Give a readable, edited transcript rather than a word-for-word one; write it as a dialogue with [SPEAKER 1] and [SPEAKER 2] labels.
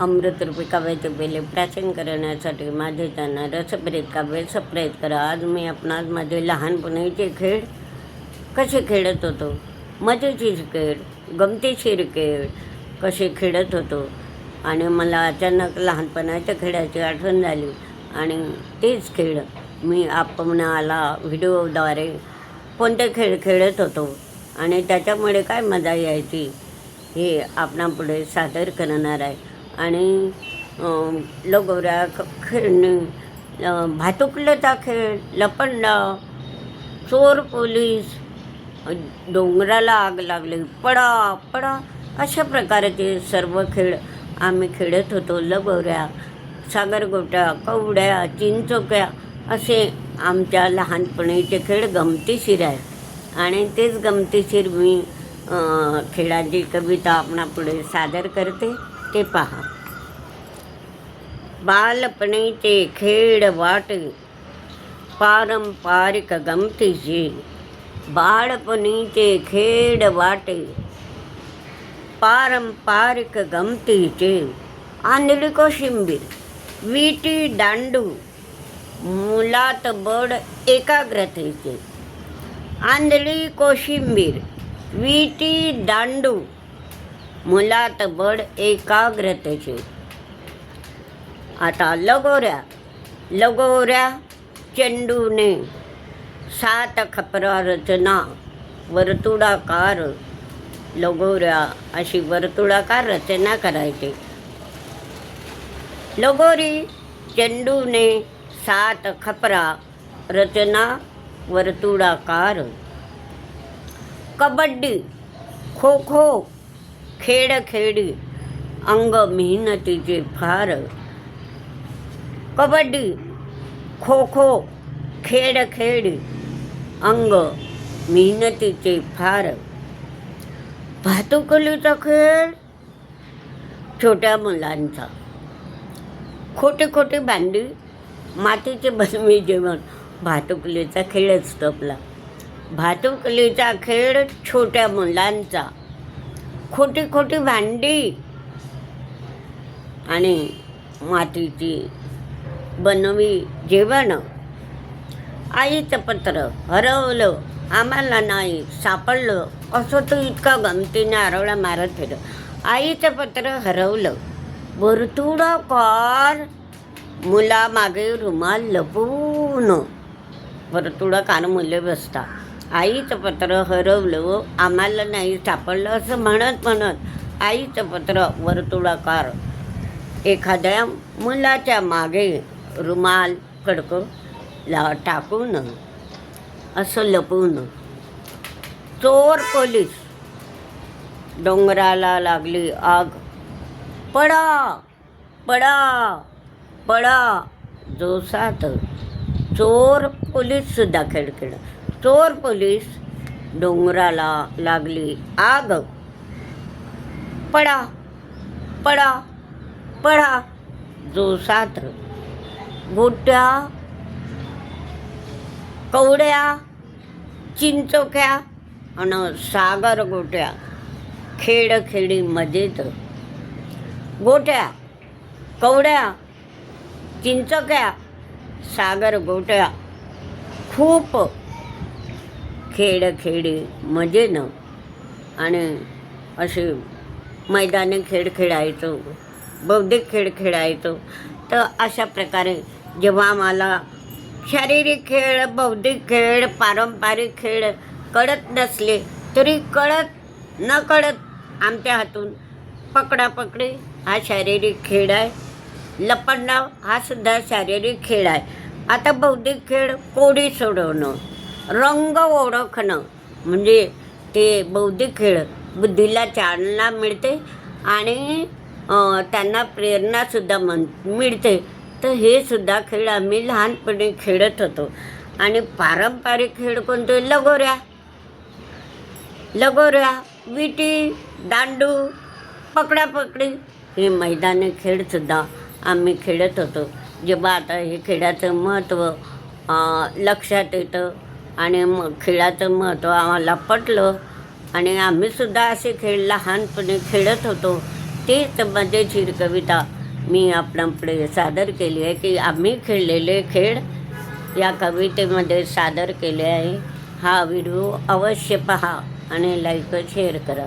[SPEAKER 1] अमृतरूपी काव्याचे पेले प्राचीन करण्यासाठी माझे चॅनल रसप्रीत काव्य सबस्क्राईब करा. आज मी आपणास माझे लहानपणीचे खेळ कसे खेळत होतो, मजेशीर खेळ, गमतीशीर खेळ कसे खेळत होतो आणि मला अचानक लहानपणाच्या खेळाची आठवण झाली आणि तेच खेळ मी आपणाला व्हिडिओद्वारे कोणते खेळ खेळत होतो आणि त्याच्यामुळे काय मजा यायची हे आपणापुढे सादर करणार आहे. आणि लगोऱ्या खेळणे, भातुकलेचा खेळ, लपंडाव, चोर पोलीस, डोंगराला आग लागली, पडा पडा अशा प्रकारचे सर्व खेळ आम्ही खेळत होतो. लगोऱ्या, सागरगोट्या, कवड्या, चिंचोक्या असे आमच्या लहानपणीचे खेळ गमतीशीर आहे आणि तेच गमतीशीर मी खेळाची कविता आपणापुढे सादर करते, ते पहा. बालपणीचे खेळ वाटे पारंपरिक गमतीचे, बाळपणीचे खेळ वाटे पारंपरिक गमतीचे. आंधळी कोशिंबीर, विटी दांडू, मुलात बळ एकाग्रतेचे. आंधळी कोशिंबीर, विटी दांडू, मुलात बळ एकाग्रतेचे. आता लगोऱ्या, लगोऱ्या चेंडूने 7 खपरा रचना, वर्तुळाकार लगोऱ्या अशी वर्तुळाकार रचना करायची. लगोरी चेंडूने 7 खपरा रचना, वर्तुळाकार. कबड्डी, खो खो खेळ खेळी, अंग मेहनतीचे फार. कबड्डी, खो खो खेळ खेळी, अंग मेहनतीचे फार. भातुकलीचा खेळ छोट्या मुलांचा. खोटी खोटी भांडी, मातीचे बनवी जेवण, भातुकलीचा खेळ असतो आपला. भातुकलीचा खेळ छोट्या मुलांचा. खोटी खोटी भांडी आणि मातीची बनवी जेवण. आईचं पत्र हरवलं, आम्हाला नाही सापडलं, असं तो इतका गमतीने आरोळा मारत फिरत. आईचं पत्र हरवलं, वर्तुळाकार मुलामागे रुमाल लपवून. वर्तुळाकार मुले बसता. आईचं पत्र हरवलं, आम्हाला नाही सापडलं असं म्हणत म्हणत आईचं पत्र वर्तुळाकार एखाद्या मुलाच्या मागे रुमाल कडकं टाकून असं लपवून. चोर पोलीस, डोंगराला लागली आग, पडा पडा पडा जोसात. चोर पोलीस सुद्धा खेळ खेळ. चोर पोलीस, डोंगराला लागली आग, पडा पडा पडा जोसात. गोट्या, कवड्या, चिंचोक्या आणि सागर गोट्या खेळ खेळी मजेत. गोट्या, कवड्या, चिंचोक्या, सागर गोट्या खूप खेळ खेळी मजेनं आणि असे मैदानी खेळ खेळायचो, बौद्धिक खेळ खेळायचो. तर अशा प्रकारे जेव्हा मला शारीरिक खेळ, बौद्धिक खेळ, पारंपरिक खेळ कळत नसले तरी कळत न कळत आमच्या हातून पकडापकडी हा शारीरिक खेळ आहे. लपंडाव हा सुद्धा शारीरिक खेळ आहे. आता बौद्धिक खेळ, कोडी सोडवणं, रंग ओळखणं, म्हणजे ते बौद्धिक खेळ बुद्धीला चालना मिळते आणि त्यांना प्रेरणासुद्धा मिळते. तर हे सुद्धा खेळ आम्ही लहानपणी खेळत होतो. आणि पारंपरिक खेळ कोणते? लगोऱ्या, लगोऱ्या, विटी दांडू, पकडापकडी हे मैदानी खेळसुद्धा आम्ही खेळत होतो. जेव्हा आता हे खेळाचं महत्त्व लक्षात येतं आणि मग खेळाचं महत्त्व आम्हाला पटलं आणि आम्हीसुद्धा असे खेळ लहानपणी खेळत होतो. तेच मजेशीर कविता मी आपल्यापुढे सादर केली आहे की आम्ही खेळलेले खेळ या कवितेमध्ये सादर केले आहे. हा व्हिडिओ अवश्य पहा आणि लाईक शेअर करा.